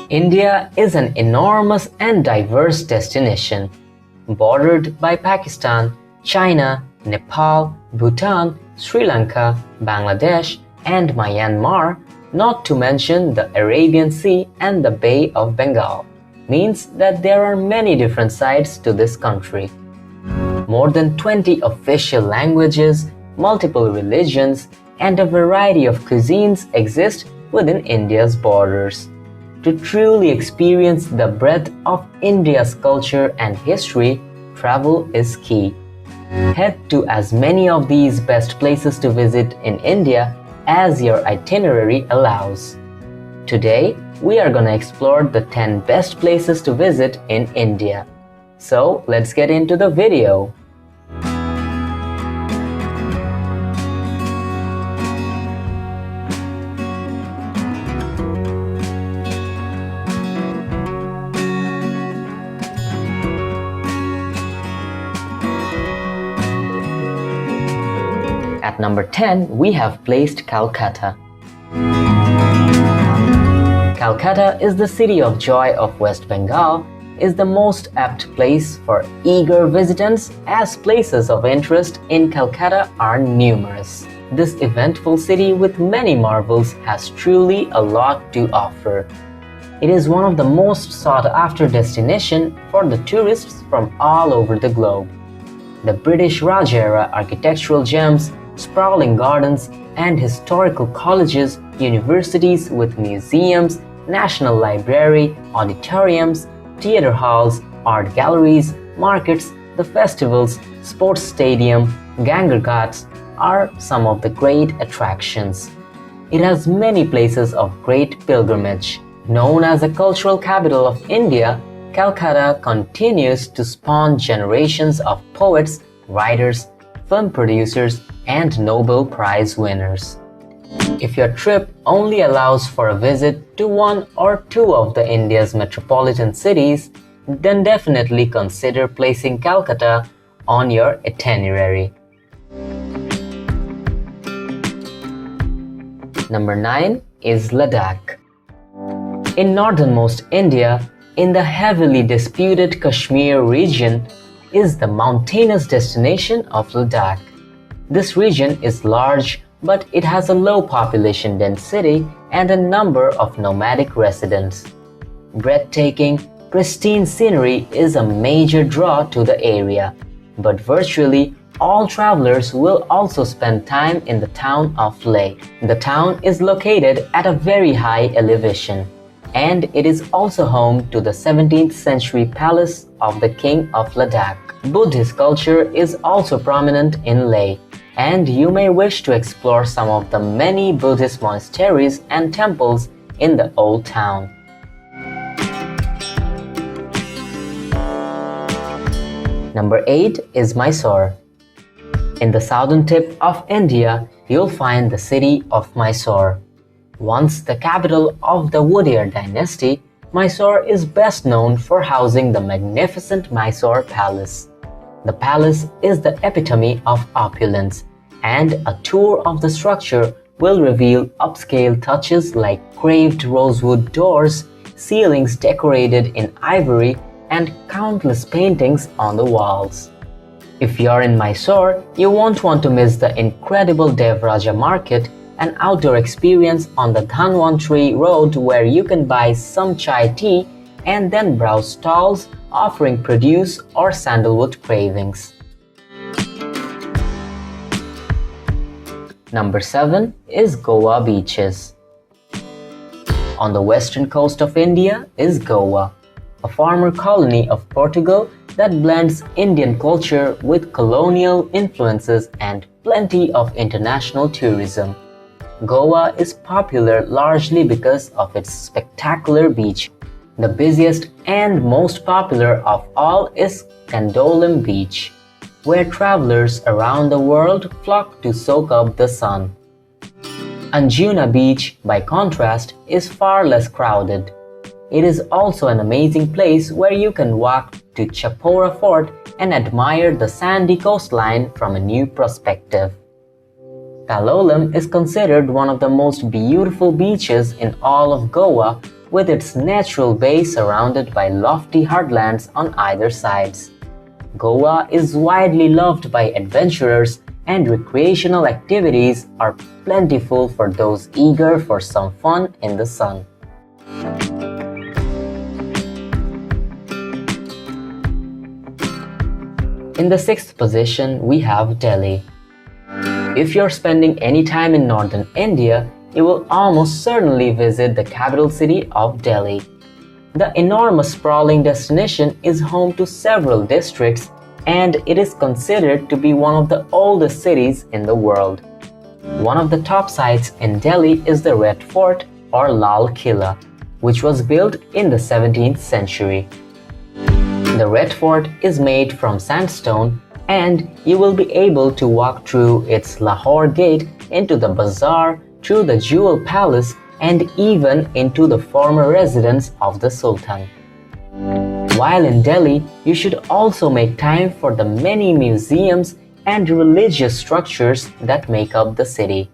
India is an enormous and diverse destination, bordered by Pakistan, China, Nepal, Bhutan, Sri Lanka, Bangladesh, and Myanmar, not to mention the Arabian Sea and the Bay of Bengal, means that there are many different sides to this country. More than 20 official languages, multiple religions, and a variety of cuisines exist within India's borders. To truly experience the breadth of India's culture and history, travel is key. Head to as many of these best places to visit in India as your itinerary allows. Today, we are gonna explore the 10 best places to visit in India. So, let's get into the video. At number 10, we have placed Calcutta. Calcutta is the city of joy of West Bengal, is the most apt place for eager visitants as places of interest in Calcutta are numerous. This eventful city with many marvels has truly a lot to offer. It is one of the most sought-after destinations for the tourists from all over the globe. The British Raj era architectural gems, sprawling gardens, and historical colleges, universities with museums, national library, auditoriums, theater halls, art galleries, markets, the festivals, sports stadium, Gangar Ghats are some of the great attractions. It has many places of great pilgrimage. Known as the cultural capital of India, Calcutta continues to spawn generations of poets, writers, film producers, and Nobel Prize winners. If your trip only allows for a visit to one or two of the India's metropolitan cities, then definitely consider placing Calcutta on your itinerary. Number 9 is Ladakh. In northernmost India, in the heavily disputed Kashmir region, is the mountainous destination of Ladakh. This region is large, but it has a low population density and a number of nomadic residents. Breathtaking, pristine scenery is a major draw to the area, but virtually all travelers will also spend time in the town of Leh. The town is located at a very high elevation, and it is also home to the 17th century palace of the King of Ladakh. Buddhist culture is also prominent in Leh, and you may wish to explore some of the many Buddhist monasteries and temples in the old town. Number 8 is Mysore. In the southern tip of India, you'll find the city of Mysore. Once the capital of the Wadiyar dynasty, Mysore is best known for housing the magnificent Mysore Palace. The palace is the epitome of opulence, and a tour of the structure will reveal upscale touches like carved rosewood doors, ceilings decorated in ivory, and countless paintings on the walls. If you're in Mysore, you won't want to miss the incredible Devraja Market, an outdoor experience on the Dhanwantri Road where you can buy some chai tea and then browse stalls offering produce or sandalwood cravings. Number 7 is Goa beaches. On the western coast of India is Goa, a former colony of Portugal that blends Indian culture with colonial influences and plenty of international tourism. Goa is popular largely because of its spectacular beach. The busiest and most popular of all is Candolim Beach, where travelers around the world flock to soak up the sun. Anjuna Beach, by contrast, is far less crowded. It is also an amazing place where you can walk to Chapora Fort and admire the sandy coastline from a new perspective. Palolem is considered one of the most beautiful beaches in all of Goa, with its natural bay surrounded by lofty heartlands on either sides. Goa is widely loved by adventurers, and recreational activities are plentiful for those eager for some fun in the sun. In the sixth position, we have Delhi. If you're spending any time in northern India, you will almost certainly visit the capital city of Delhi. The enormous sprawling destination is home to several districts, and it is considered to be one of the oldest cities in the world. One of the top sites in Delhi is the Red Fort or Lal Killa, which was built in the 17th century. The Red Fort is made from sandstone, and you will be able to walk through its Lahore Gate into the bazaar, through the Jewel Palace, and even into the former residence of the Sultan. While in Delhi, you should also make time for the many museums and religious structures that make up the city.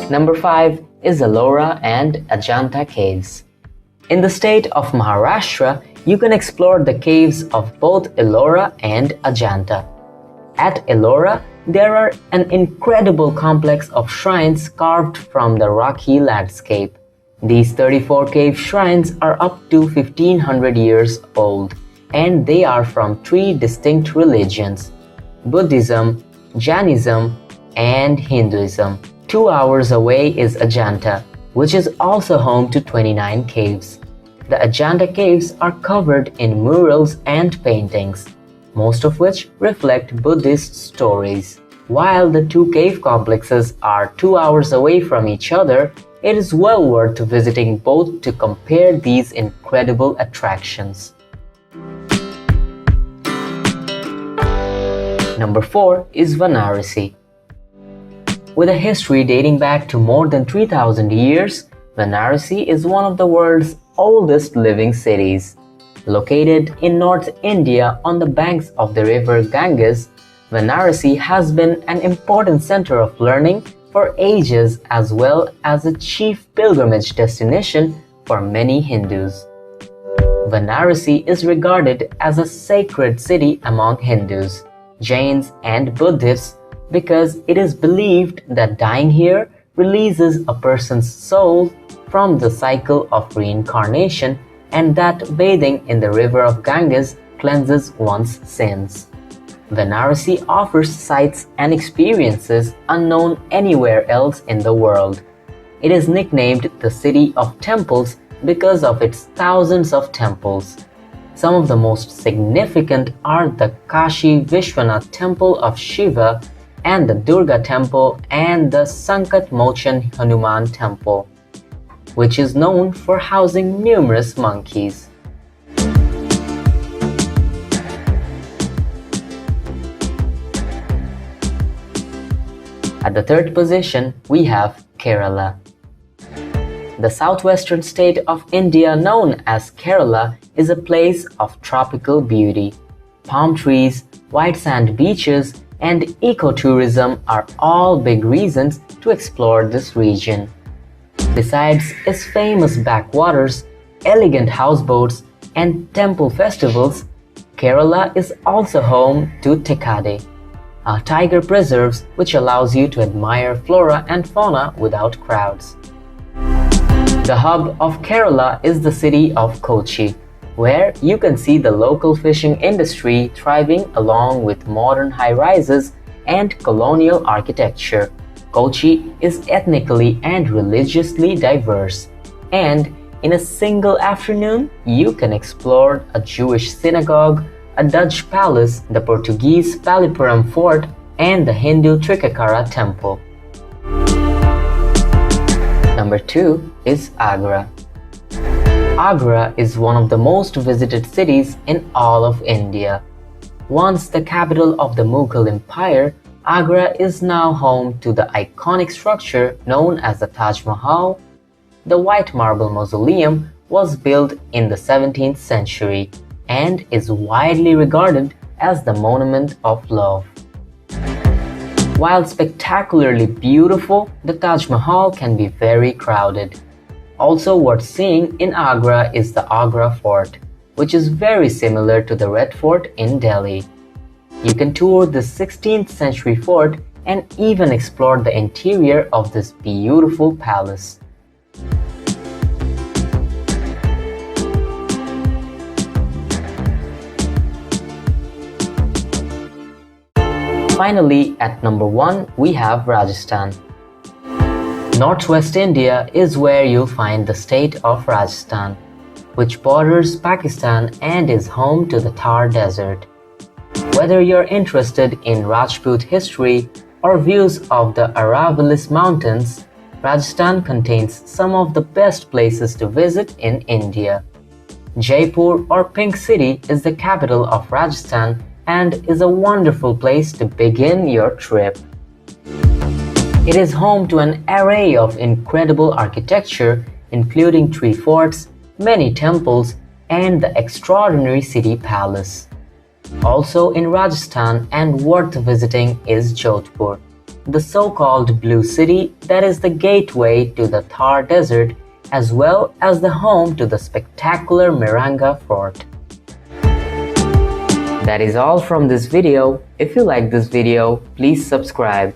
Number 5 is Ellora and Ajanta Caves. In the state of Maharashtra, you can explore the caves of both Ellora and Ajanta. At Ellora, there are an incredible complex of shrines carved from the rocky landscape. These 34 cave shrines are up to 1500 years old, and they are from 3 distinct religions: Buddhism, Jainism, and Hinduism. 2 hours away is Ajanta, which is also home to 29 caves. The Ajanta caves are covered in murals and paintings, most of which reflect Buddhist stories. While the 2 cave complexes are 2 hours away from each other, it is well worth visiting both to compare these incredible attractions. Number 4 is Varanasi. With a history dating back to more than 3,000 years, Varanasi is one of the world's oldest living cities. Located in North India on the banks of the river Ganges, Varanasi has been an important center of learning for ages as well as a chief pilgrimage destination for many Hindus. Varanasi is regarded as a sacred city among Hindus, Jains, and Buddhists because it is believed that dying here releases a person's soul from the cycle of reincarnation and that bathing in the river of Ganges cleanses one's sins. Varanasi offers sights and experiences unknown anywhere else in the world. It is nicknamed the City of Temples because of its thousands of temples. Some of the most significant are the Kashi Vishwanath Temple of Shiva and the Durga Temple and the Sankat Mochan Hanuman Temple, which is known for housing numerous monkeys. At the third position, we have Kerala. The southwestern state of India known as Kerala is a place of tropical beauty. Palm trees, white sand beaches, and ecotourism are all big reasons to explore this region. Besides its famous backwaters, elegant houseboats, and temple festivals, Kerala is also home to Tekade, a tiger preserve which allows you to admire flora and fauna without crowds. The hub of Kerala is the city of Kochi, where you can see the local fishing industry thriving along with modern high-rises and colonial architecture. Kochi is ethnically and religiously diverse, and in a single afternoon, you can explore a Jewish synagogue, a Dutch palace, the Portuguese Palipuram fort, and the Hindu Trikakara temple. Number 2 is Agra. Agra is one of the most visited cities in all of India. Once the capital of the Mughal Empire, Agra is now home to the iconic structure known as the Taj Mahal. The white marble mausoleum was built in the 17th century and is widely regarded as the monument of love. While spectacularly beautiful, the Taj Mahal can be very crowded. Also worth seeing in Agra is the Agra Fort, which is very similar to the Red Fort in Delhi. You can tour the 16th century fort and even explore the interior of this beautiful palace. Finally, at number 1, we have Rajasthan. Northwest India is where you'll find the state of Rajasthan, which borders Pakistan and is home to the Thar Desert. Whether you're interested in Rajput history or views of the Aravallis Mountains, Rajasthan contains some of the best places to visit in India. Jaipur or Pink City is the capital of Rajasthan and is a wonderful place to begin your trip. It is home to an array of incredible architecture, including 3 forts, many temples, and the extraordinary city palace. Also in Rajasthan and worth visiting is Jodhpur, the so-called Blue City that is the gateway to the Thar Desert as well as the home to the spectacular Miranga Fort. That is all from this video. If you like this video, please subscribe.